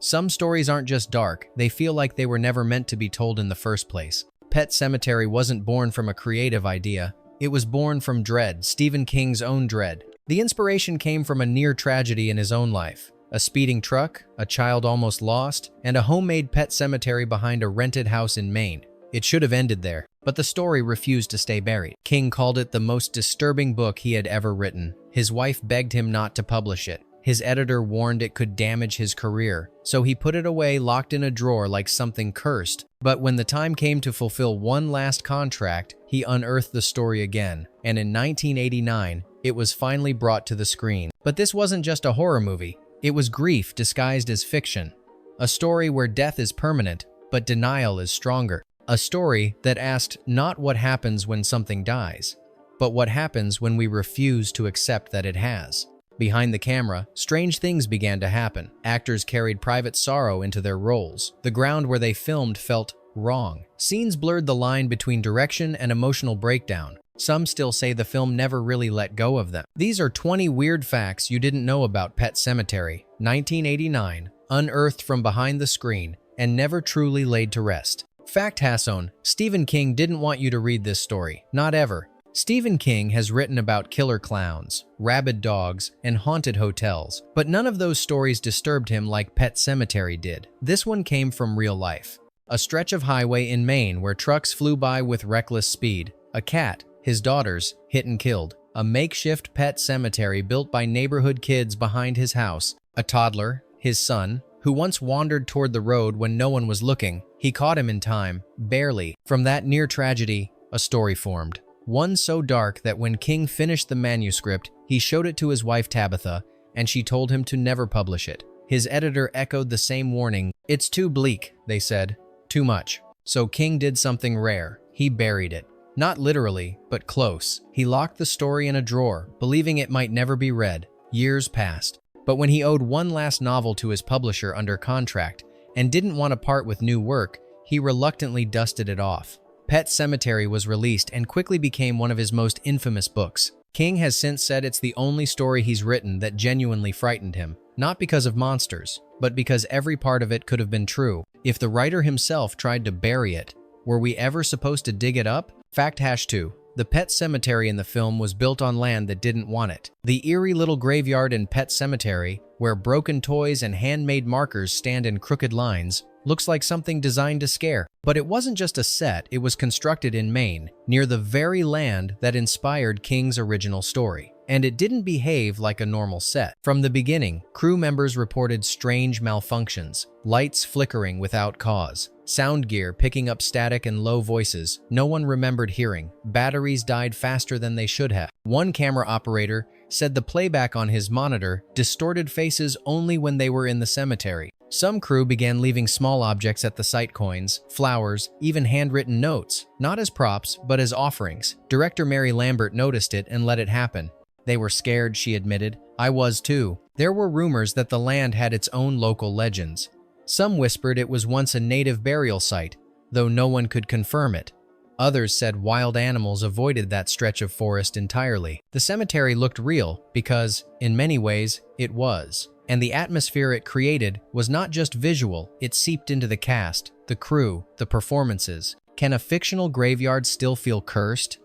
Some stories aren't just dark, they feel like they were never meant to be told in the first place. Pet Sematary wasn't born from a creative idea. It was born from dread, Stephen King's own dread. The inspiration came from a near tragedy in his own life. A speeding truck, a child almost lost, and a homemade pet cemetery behind a rented house in Maine. It should have ended there, but the story refused to stay buried. King called it the most disturbing book he had ever written. His wife begged him not to publish it. His editor warned it could damage his career, so he put it away locked in a drawer like something cursed. But when the time came to fulfill one last contract, he unearthed the story again, and in 1989, it was finally brought to the screen. But this wasn't just a horror movie. It was grief disguised as fiction. A story where death is permanent, but denial is stronger. A story that asked not what happens when something dies, but what happens when we refuse to accept that it has. Behind the camera, strange things began to happen. Actors carried private sorrow into their roles. The ground where they filmed felt wrong. Scenes blurred the line between direction and emotional breakdown. Some still say the film never really let go of them. These are 20 weird facts you didn't know about Pet Sematary, 1989, unearthed from behind the screen and never truly laid to rest. Fact Hasson, Stephen King didn't want you to read this story. Not ever. Stephen King has written about killer clowns, rabid dogs, and haunted hotels, but none of those stories disturbed him like Pet Sematary did. This one came from real life. A stretch of highway in Maine where trucks flew by with reckless speed. A cat, his daughters, hit and killed. A makeshift pet cemetery built by neighborhood kids behind his house. A toddler, his son, who once wandered toward the road when no one was looking. He caught him in time, barely. From that near tragedy, a story formed. One so dark that when King finished the manuscript, he showed it to his wife Tabitha, and she told him to never publish it. His editor echoed the same warning. It's too bleak, they said. Too much. So King did something rare. He buried it. Not literally, but close. He locked the story in a drawer, believing it might never be read. Years passed. But when he owed one last novel to his publisher under contract and didn't want to part with new work, he reluctantly dusted it off. Pet Sematary was released and quickly became one of his most infamous books. King has since said it's the only story he's written that genuinely frightened him, not because of monsters, but because every part of it could have been true. If the writer himself tried to bury it, were we ever supposed to dig it up? Fact Hash 2. The Pet Cemetery in the film was built on land that didn't want it. The eerie little graveyard in Pet Sematary, where broken toys and handmade markers stand in crooked lines, looks like something designed to scare. But it wasn't just a set, it was constructed in Maine, near the very land that inspired King's original story. And it didn't behave like a normal set. From the beginning, crew members reported strange malfunctions, lights flickering without cause, sound gear picking up static and low voices no one remembered hearing, batteries died faster than they should have. One camera operator said the playback on his monitor distorted faces only when they were in the cemetery. Some crew began leaving small objects at the site, coins, flowers, even handwritten notes, not as props, but as offerings. Director Mary Lambert noticed it and let it happen. They were scared, she admitted. I was too. There were rumors that the land had its own local legends. Some whispered it was once a native burial site, though no one could confirm it. Others said wild animals avoided that stretch of forest entirely. The cemetery looked real because, in many ways, it was. And the atmosphere it created was not just visual, it seeped into the cast, the crew, the performances. Can a fictional graveyard still feel cursed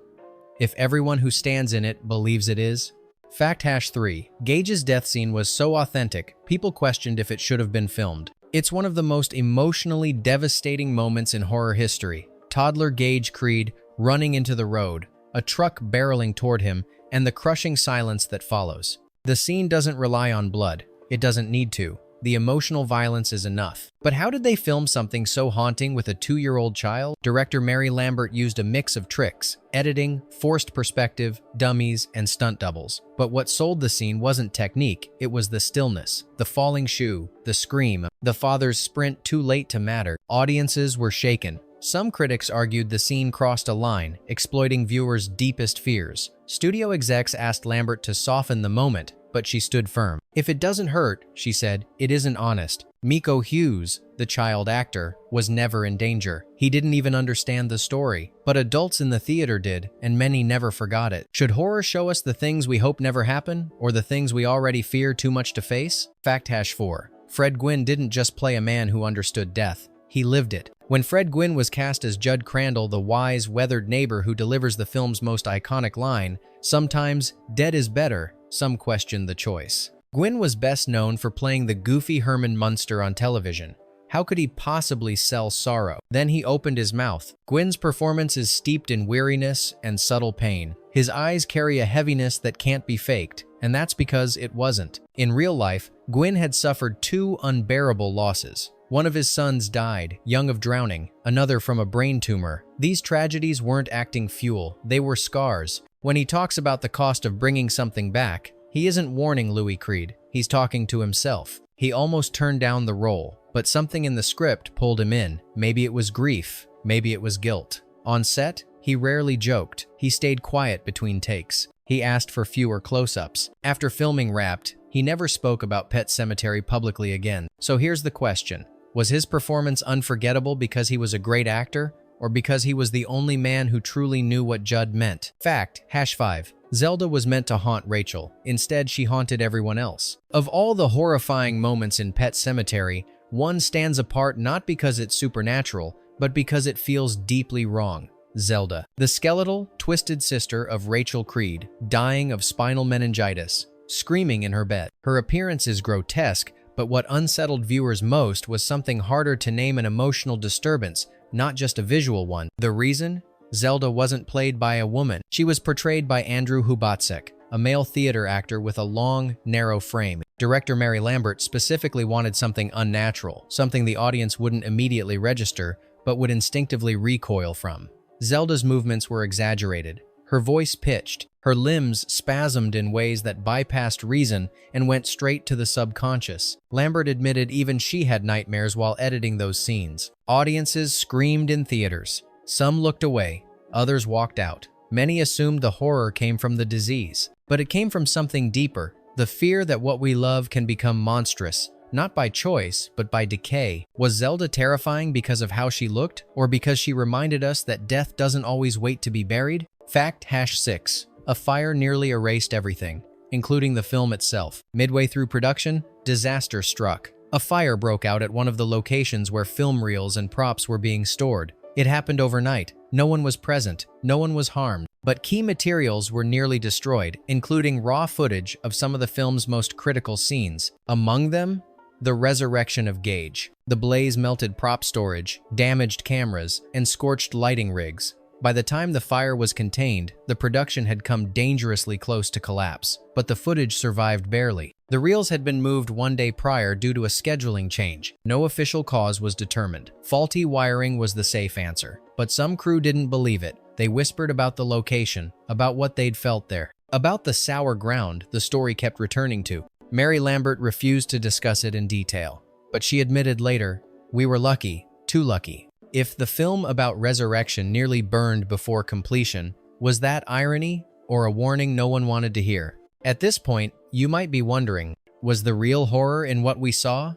if everyone who stands in it believes it is? Fact Hash 3. Gage's death scene was so authentic, people questioned if it should have been filmed. It's one of the most emotionally devastating moments in horror history. Toddler Gage Creed running into the road, a truck barreling toward him, and the crushing silence that follows. The scene doesn't rely on blood. It doesn't need to. The emotional violence is enough. But how did they film something so haunting with a 2-year-old child? Director Mary Lambert used a mix of tricks: editing, forced perspective, dummies, and stunt doubles. But what sold the scene wasn't technique, it was the stillness. The falling shoe, the scream, the father's sprint too late to matter. Audiences were shaken. Some critics argued the scene crossed a line, exploiting viewers' deepest fears. Studio execs asked Lambert to soften the moment, but she stood firm. If it doesn't hurt, she said, it isn't honest. Miko Hughes, the child actor, was never in danger. He didn't even understand the story. But adults in the theater did, and many never forgot it. Should horror show us the things we hope never happen, or the things we already fear too much to face? Fact Hash 4. Fred Gwynne didn't just play a man who understood death, he lived it. When Fred Gwynne was cast as Judd Crandall, the wise, weathered neighbor who delivers the film's most iconic line, "Sometimes dead is better," some questioned the choice. Gwynne was best known for playing the goofy Herman Munster on television. How could he possibly sell sorrow? Then he opened his mouth. Gwynne's performance is steeped in weariness and subtle pain. His eyes carry a heaviness that can't be faked, and that's because it wasn't. In real life, Gwynne had suffered two unbearable losses. One of his sons died, young of drowning, another from a brain tumor. These tragedies weren't acting fuel, they were scars. When he talks about the cost of bringing something back, he isn't warning Louis Creed, he's talking to himself. He almost turned down the role, but something in the script pulled him in. Maybe it was grief, maybe it was guilt. On set, he rarely joked, he stayed quiet between takes. He asked for fewer close-ups. After filming wrapped, he never spoke about Pet Sematary publicly again. So here's the question. Was his performance unforgettable because he was a great actor, or because he was the only man who truly knew what Judd meant? Fact, #5. Zelda was meant to haunt Rachel. Instead, she haunted everyone else. Of all the horrifying moments in Pet Sematary, one stands apart not because it's supernatural, but because it feels deeply wrong. Zelda, the skeletal, twisted sister of Rachel Creed, dying of spinal meningitis, screaming in her bed. Her appearance is grotesque, but what unsettled viewers most was something harder to name: an emotional disturbance, not just a visual one. The reason? Zelda wasn't played by a woman. She was portrayed by Andrew Hubatsek, a male theater actor with a long, narrow frame. Director Mary Lambert specifically wanted something unnatural, something the audience wouldn't immediately register, but would instinctively recoil from. Zelda's movements were exaggerated, her voice pitched, her limbs spasmed in ways that bypassed reason and went straight to the subconscious. Lambert admitted even she had nightmares while editing those scenes. Audiences screamed in theaters. Some looked away, others walked out. Many assumed the horror came from the disease, but it came from something deeper, the fear that what we love can become monstrous, not by choice, but by decay. Was Zelda terrifying because of how she looked, or because she reminded us that death doesn't always wait to be buried? Fact #6. A fire nearly erased everything, including the film itself. Midway through production, disaster struck. A fire broke out at one of the locations where film reels and props were being stored. It happened overnight. No one was present, no one was harmed, but key materials were nearly destroyed, including raw footage of some of the film's most critical scenes. Among them, the resurrection of Gage. The blaze melted prop storage, damaged cameras, and scorched lighting rigs. By the time the fire was contained, the production had come dangerously close to collapse, but the footage survived barely. The reels had been moved one day prior due to a scheduling change. No official cause was determined. Faulty wiring was the safe answer, but some crew didn't believe it. They whispered about the location, about what they'd felt there, about the sour ground the story kept returning to. Mary Lambert refused to discuss it in detail, but she admitted later, "We were lucky, too lucky." If the film about resurrection nearly burned before completion, was that irony or a warning no one wanted to hear? At this point, you might be wondering, was the real horror in what we saw?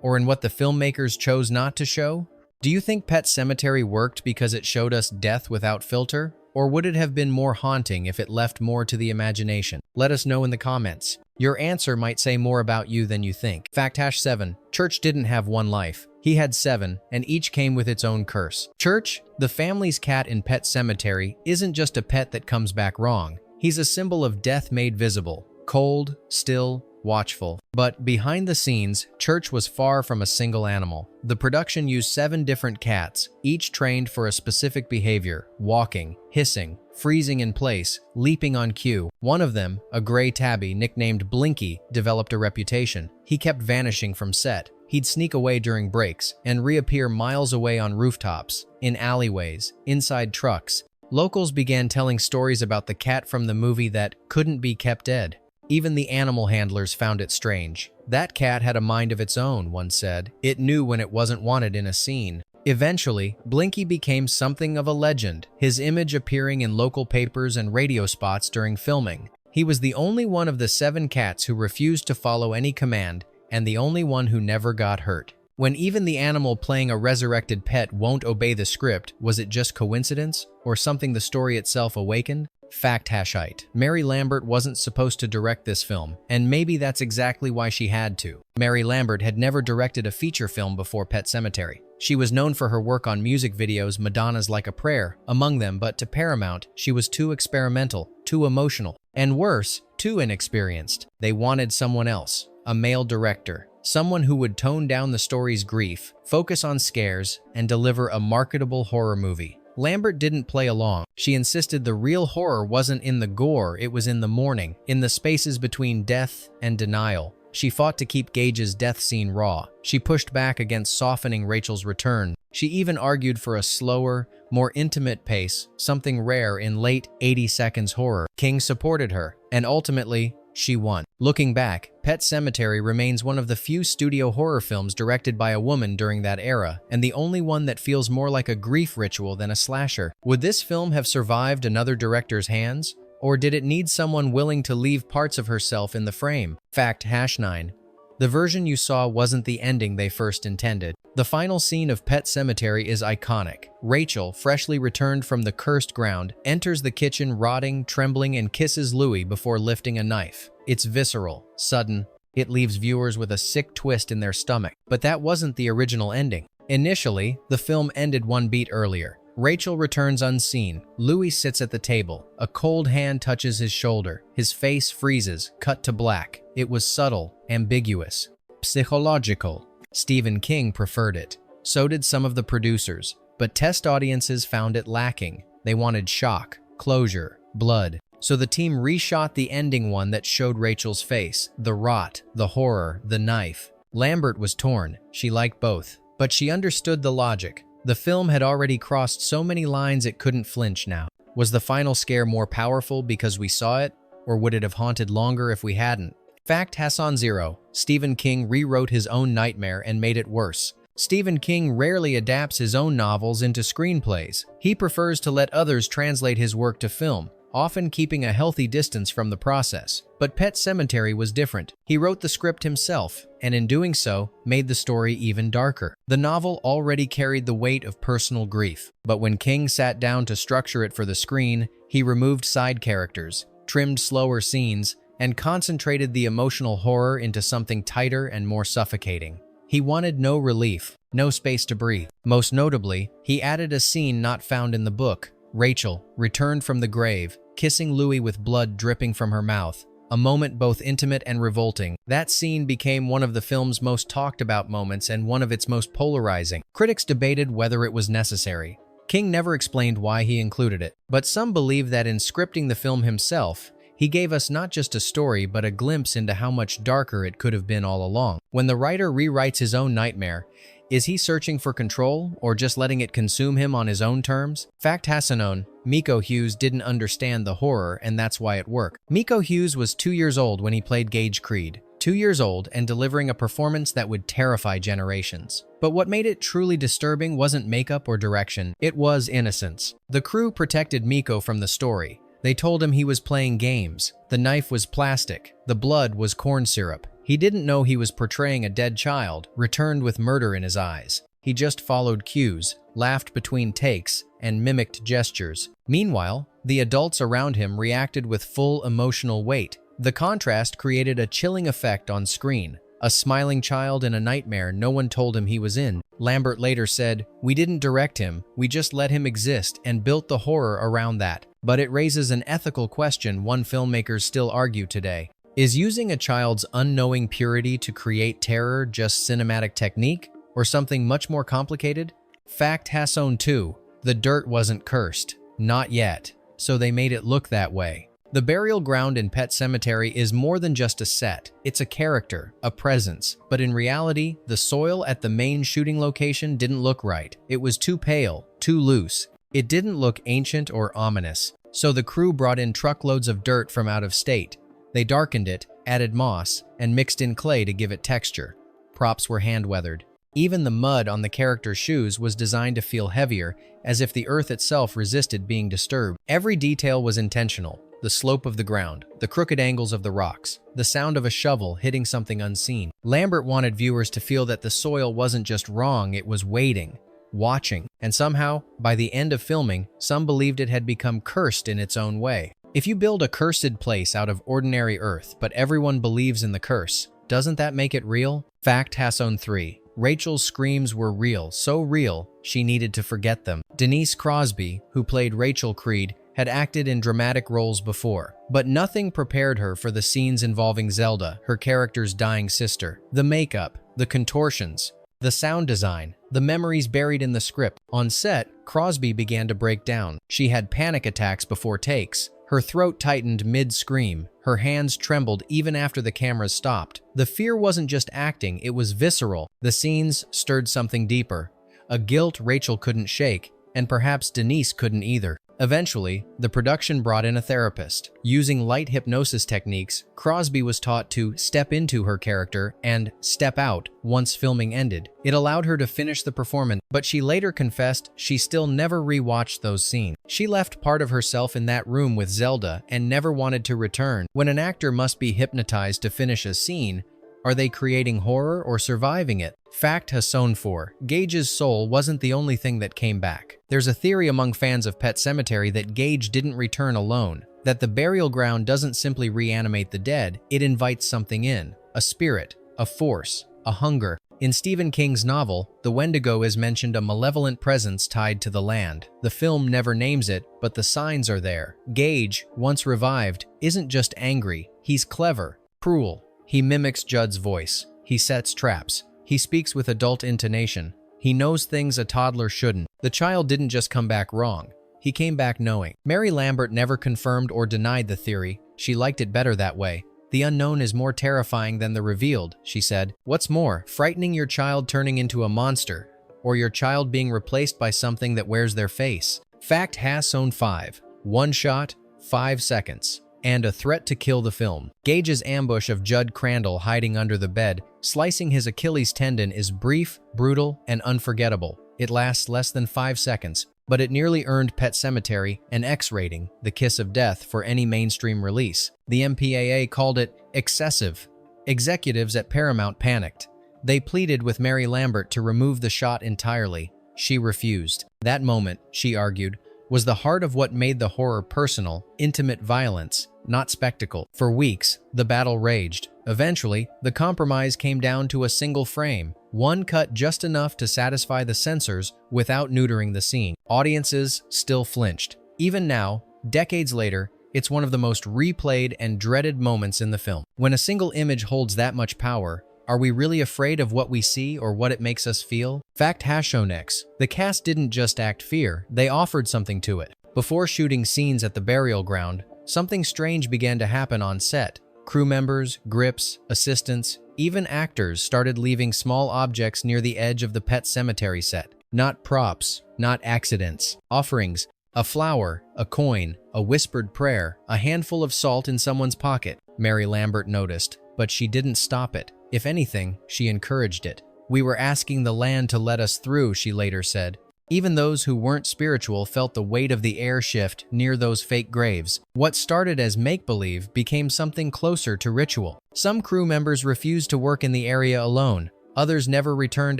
Or in what the filmmakers chose not to show? Do you think Pet Sematary worked because it showed us death without filter? Or would it have been more haunting if it left more to the imagination? Let us know in the comments. Your answer might say more about you than you think. Fact #7. Church didn't have one life. He had 7, and each came with its own curse. Church, the family's cat in Pet Sematary, isn't just a pet that comes back wrong. He's a symbol of death made visible. Cold, still, watchful. But behind the scenes, Church was far from a single animal. The production used 7 different cats, each trained for a specific behavior: walking, hissing, freezing in place, leaping on cue. One of them, a gray tabby nicknamed Blinky, developed a reputation. He kept vanishing from set. He'd sneak away during breaks and reappear miles away on rooftops, in alleyways, inside trucks. Locals began telling stories about the cat from the movie that couldn't be kept dead. Even the animal handlers found it strange. That cat had a mind of its own, one said. It knew when it wasn't wanted in a scene. Eventually, Blinky became something of a legend, his image appearing in local papers and radio spots during filming. He was the only one of the 7 cats who refused to follow any command, and the only one who never got hurt. When even the animal playing a resurrected pet won't obey the script, was it just coincidence, or something the story itself awakened? Fact hashite. Mary Lambert wasn't supposed to direct this film, and maybe that's exactly why she had to. Mary Lambert had never directed a feature film before Pet Sematary. She was known for her work on music videos Madonna's Like a Prayer, among them, but to Paramount, she was too experimental, too emotional, and worse, too inexperienced. They wanted someone else, a male director, someone who would tone down the story's grief, focus on scares, and deliver a marketable horror movie. Lambert didn't play along. She insisted the real horror wasn't in the gore, it was in the mourning, in the spaces between death and denial. She fought to keep Gage's death scene raw. She pushed back against softening Rachel's return. She even argued for a slower, more intimate pace, something rare in late 80 seconds horror. King supported her, and ultimately, she won. Looking back, Pet Sematary remains one of the few studio horror films directed by a woman during that era, and the only one that feels more like a grief ritual than a slasher. Would this film have survived another director's hands? Or did it need someone willing to leave parts of herself in the frame? Fact #9. The version you saw wasn't the ending they first intended. The final scene of Pet Sematary is iconic. Rachel, freshly returned from the cursed ground, enters the kitchen rotting, trembling, and kisses Louis before lifting a knife. It's visceral, sudden. It leaves viewers with a sick twist in their stomach. But that wasn't the original ending. Initially, the film ended one beat earlier. Rachel returns unseen. Louis sits at the table. A cold hand touches his shoulder. His face freezes, cut to black. It was subtle, ambiguous, psychological. Stephen King preferred it. So did some of the producers. But test audiences found it lacking. They wanted shock, closure, blood. So the team reshot the ending one that showed Rachel's face, the rot, the horror, the knife. Lambert was torn. She liked both. But she understood the logic. The film had already crossed so many lines it couldn't flinch now. Was the final scare more powerful because we saw it, or would it have haunted longer if we hadn't? Fact #0. Stephen King rewrote his own nightmare and made it worse. Stephen King rarely adapts his own novels into screenplays. He prefers to let others translate his work to film, often keeping a healthy distance from the process. But Pet Sematary was different. He wrote the script himself, and in doing so, made the story even darker. The novel already carried the weight of personal grief, but when King sat down to structure it for the screen, he removed side characters, trimmed slower scenes, and concentrated the emotional horror into something tighter and more suffocating. He wanted no relief, no space to breathe. Most notably, he added a scene not found in the book. Rachel returned from the grave, kissing Louis with blood dripping from her mouth. A moment both intimate and revolting. That scene became one of the film's most talked about moments and one of its most polarizing. Critics debated whether it was necessary. King never explained why he included it, but some believe that in scripting the film himself, he gave us not just a story but a glimpse into how much darker it could have been all along. When the writer rewrites his own nightmare, is he searching for control or just letting it consume him on his own terms? Fact #9. Miko Hughes didn't understand the horror, and that's why it worked. Miko Hughes was 2 years old when he played Gage Creed. 2 years old and delivering a performance that would terrify generations. But what made it truly disturbing wasn't makeup or direction, it was innocence. The crew protected Miko from the story. They told him he was playing games. The knife was plastic. The blood was corn syrup. He didn't know he was portraying a dead child, returned with murder in his eyes. He just followed cues, laughed between takes, and mimicked gestures. Meanwhile, the adults around him reacted with full emotional weight. The contrast created a chilling effect on screen. A smiling child in a nightmare no one told him he was in. Lambert later said, "We didn't direct him, we just let him exist and built the horror around that." But it raises an ethical question one filmmakers still argue today. Is using a child's unknowing purity to create terror just cinematic technique, or something much more complicated? Fact #2. The dirt wasn't cursed. Not yet. So they made it look that way. The burial ground in Pet Sematary is more than just a set. It's a character, a presence. But in reality, the soil at the main shooting location didn't look right. It was too pale, too loose. It didn't look ancient or ominous. So the crew brought in truckloads of dirt from out of state. They darkened it, added moss, and mixed in clay to give it texture. Props were hand-weathered. Even the mud on the character's shoes was designed to feel heavier, as if the earth itself resisted being disturbed. Every detail was intentional. The slope of the ground, the crooked angles of the rocks, the sound of a shovel hitting something unseen. Lambert wanted viewers to feel that the soil wasn't just wrong, it was waiting, watching. And somehow, by the end of filming, some believed it had become cursed in its own way. If you build a cursed place out of ordinary earth, but everyone believes in the curse, doesn't that make it real? Fact Hasson 3. Rachel's screams were real, so real, she needed to forget them. Denise Crosby, who played Rachel Creed, had acted in dramatic roles before, but nothing prepared her for the scenes involving Zelda, her character's dying sister. The makeup, the contortions, the sound design, the memories buried in the script. On set, Crosby began to break down. She had panic attacks before takes. Her throat tightened mid-scream. Her hands trembled even after the cameras stopped. The fear wasn't just acting, it was visceral. The scenes stirred something deeper, a guilt Rachel couldn't shake, and perhaps Denise couldn't either. Eventually, the production brought in a therapist. Using light hypnosis techniques, Crosby was taught to step into her character and step out once filming ended. It allowed her to finish the performance, but she later confessed she still never rewatched those scenes. She left part of herself in that room with Zelda and never wanted to return. When an actor must be hypnotized to finish a scene, are they creating horror or surviving it? Fact Hasson 4. Gage's soul wasn't the only thing that came back. There's a theory among fans of Pet Sematary that Gage didn't return alone, that the burial ground doesn't simply reanimate the dead, it invites something in, a spirit, a force, a hunger. In Stephen King's novel, the Wendigo is mentioned a malevolent presence tied to the land. The film never names it, but the signs are there. Gage, once revived, isn't just angry, he's clever, cruel. He mimics Judd's voice. He sets traps. He speaks with adult intonation. He knows things a toddler shouldn't. The child didn't just come back wrong. He came back knowing. Mary Lambert never confirmed or denied the theory. She liked it better that way. The unknown is more terrifying than the revealed, she said. What's more, frightening your child turning into a monster, or your child being replaced by something that wears their face. Fact Hasson 5. One shot, 5 seconds. And a threat to kill the film. Gage's ambush of Judd Crandall hiding under the bed, slicing his Achilles tendon is brief, brutal, and unforgettable. It lasts less than 5 seconds, but it nearly earned Pet Sematary an X rating, the kiss of death, for any mainstream release. The MPAA called it excessive. Executives at Paramount panicked. They pleaded with Mary Lambert to remove the shot entirely. She refused. That moment, she argued, was the heart of what made the horror personal, intimate violence, not spectacle. For weeks, the battle raged. Eventually, the compromise came down to a single frame, one cut just enough to satisfy the censors without neutering the scene. Audiences still flinched. Even now, decades later, it's one of the most replayed and dreaded moments in the film. When a single image holds that much power, are we really afraid of what we see or what it makes us feel? Fact Hasson X. The cast didn't just act fear, they offered something to it. Before shooting scenes at the burial ground, something strange began to happen on set. Crew members, grips, assistants, even actors started leaving small objects near the edge of the Pet Sematary set. Not props, not accidents. Offerings, a flower, a coin, a whispered prayer, a handful of salt in someone's pocket. Mary Lambert noticed, but she didn't stop it. If anything, she encouraged it. We were asking the land to let us through, she later said. Even those who weren't spiritual felt the weight of the air shift near those fake graves. What started as make-believe became something closer to ritual. Some crew members refused to work in the area alone. Others never returned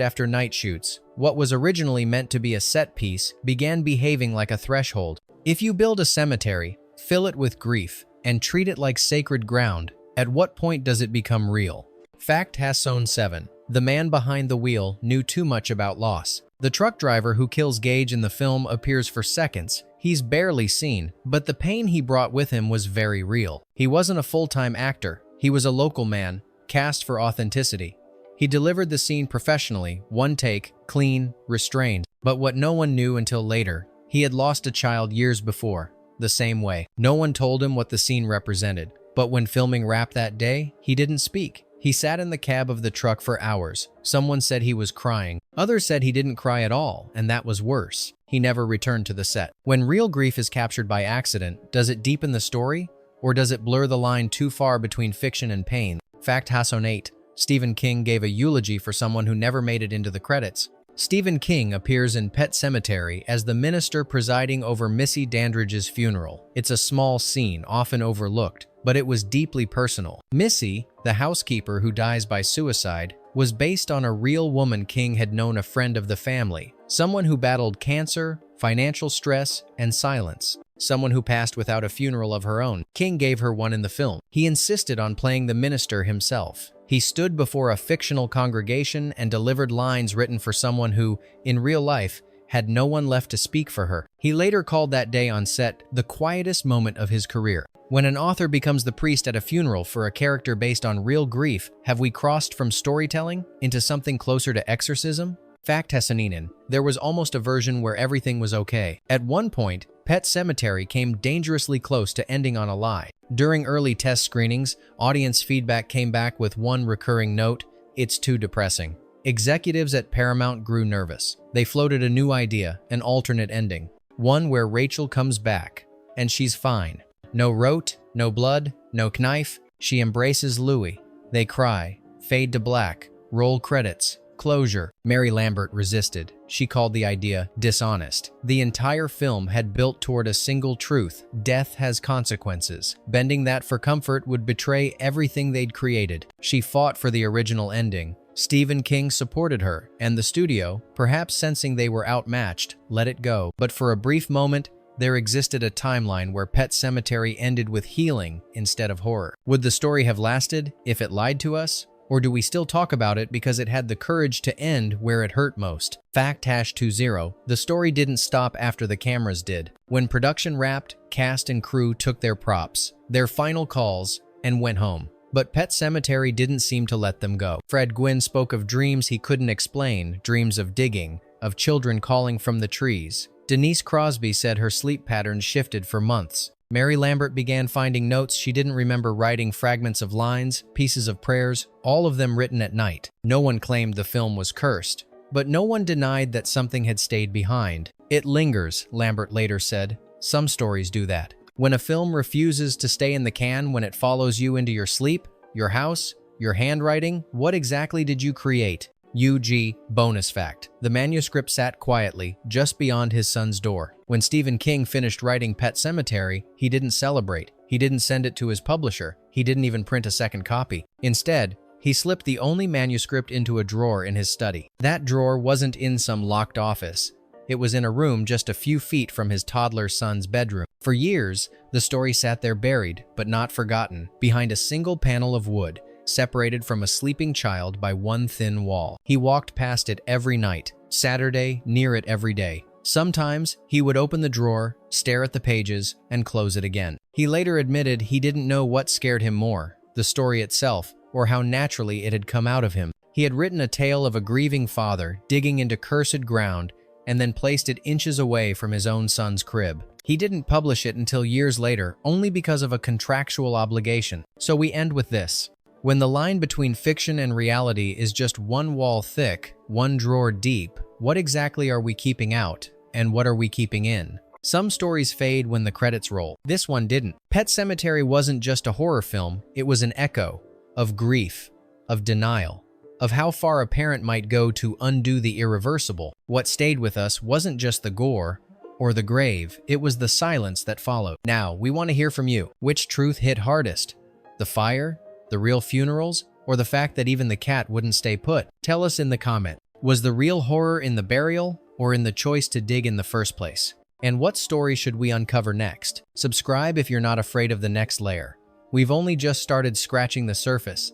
after night shoots. What was originally meant to be a set piece began behaving like a threshold. If you build a cemetery, fill it with grief, and treat it like sacred ground, at what point does it become real? Fact Hasson 7. The man behind the wheel knew too much about loss. The truck driver who kills Gage in the film appears for seconds. He's barely seen, but the pain he brought with him was very real. He wasn't a full-time actor. He was a local man, cast for authenticity. He delivered the scene professionally, one take, clean, restrained. But what no one knew until later, he had lost a child years before, the same way. No one told him what the scene represented, but when filming wrapped that day, he didn't speak. He sat in the cab of the truck for hours. Someone said he was crying. Others said he didn't cry at all, and that was worse. He never returned to the set. When real grief is captured by accident, does it deepen the story? Or does it blur the line too far between fiction and pain? Fact Hasson 8. Stephen King gave a eulogy for someone who never made it into the credits. Stephen King appears in Pet Sematary as the minister presiding over Missy Dandridge's funeral. It's a small scene, often overlooked, but it was deeply personal. Missy, the housekeeper who dies by suicide, was based on a real woman King had known, a friend of the family, someone who battled cancer, financial stress, and silence. someone who passed without a funeral of her own. King gave her one in the film. He insisted on playing the minister himself. He stood before a fictional congregation and delivered lines written for someone who, in real life, had no one left to speak for her. He later called that day on set the quietest moment of his career. When an author becomes the priest at a funeral for a character based on real grief, have we crossed from storytelling into something closer to exorcism? Fact Hassaninen, there was almost a version where everything was okay. At one point, Pet Sematary came dangerously close to ending on a lie. During early test screenings, audience feedback came back with one recurring note: "It's too depressing." Executives at Paramount grew nervous. They floated a new idea, an alternate ending. One where Rachel comes back, and she's fine. No rote, no blood, no knife. She embraces Louis. They cry, fade to black, roll credits. Closure. Mary Lambert resisted. She called the idea dishonest. The entire film had built toward a single truth: death has consequences. Bending that for comfort would betray everything they'd created. She fought for the original ending. Stephen King supported her, and the studio, perhaps sensing they were outmatched, let it go. But for a brief moment, there existed a timeline where Pet Sematary ended with healing instead of horror. Would the story have lasted if it lied to us? Or do we still talk about it because it had the courage to end where it hurt most? Fact #20, the story didn't stop after the cameras did. When production wrapped, cast and crew took their props, their final calls, and went home. But Pet Sematary didn't seem to let them go. Fred Gwynne spoke of dreams he couldn't explain, dreams of digging, of children calling from the trees. Denise Crosby said her sleep patterns shifted for months. Mary Lambert began finding notes she didn't remember, writing fragments of lines, pieces of prayers, all of them written at night. No one claimed the film was cursed, but no one denied that something had stayed behind. "It lingers," Lambert later said. "Some stories do that. When a film refuses to stay in the can, when it follows you into your sleep, your house, your handwriting, what exactly did you create?" UG bonus fact. The manuscript sat quietly, just beyond his son's door. When Stephen King finished writing Pet Sematary, he didn't celebrate. He didn't send it to his publisher. He didn't even print a second copy. Instead, he slipped the only manuscript into a drawer in his study. That drawer wasn't in some locked office. It was in a room just a few feet from his toddler son's bedroom. For years, the story sat there buried, but not forgotten, behind a single panel of wood, separated from a sleeping child by one thin wall. He walked past it every night, Saturday, near it every day. Sometimes, he would open the drawer, stare at the pages, and close it again. He later admitted he didn't know what scared him more, the story itself, or how naturally it had come out of him. He had written a tale of a grieving father digging into cursed ground and then placed it inches away from his own son's crib. He didn't publish it until years later, only because of a contractual obligation. So we end with this. When the line between fiction and reality is just one wall thick, one drawer deep, what exactly are we keeping out, and what are we keeping in? Some stories fade when the credits roll. This one didn't. Pet Sematary wasn't just a horror film, it was an echo of grief, of denial, of how far a parent might go to undo the irreversible. What stayed with us wasn't just the gore or the grave, it was the silence that followed. Now, we want to hear from you. Which truth hit hardest? The fire? The real funerals? Or the fact that even the cat wouldn't stay put? Tell us in the comment. Was the real horror in the burial or in the choice to dig in the first place? And what story should we uncover next? Subscribe if you're not afraid of the next layer. We've only just started scratching the surface,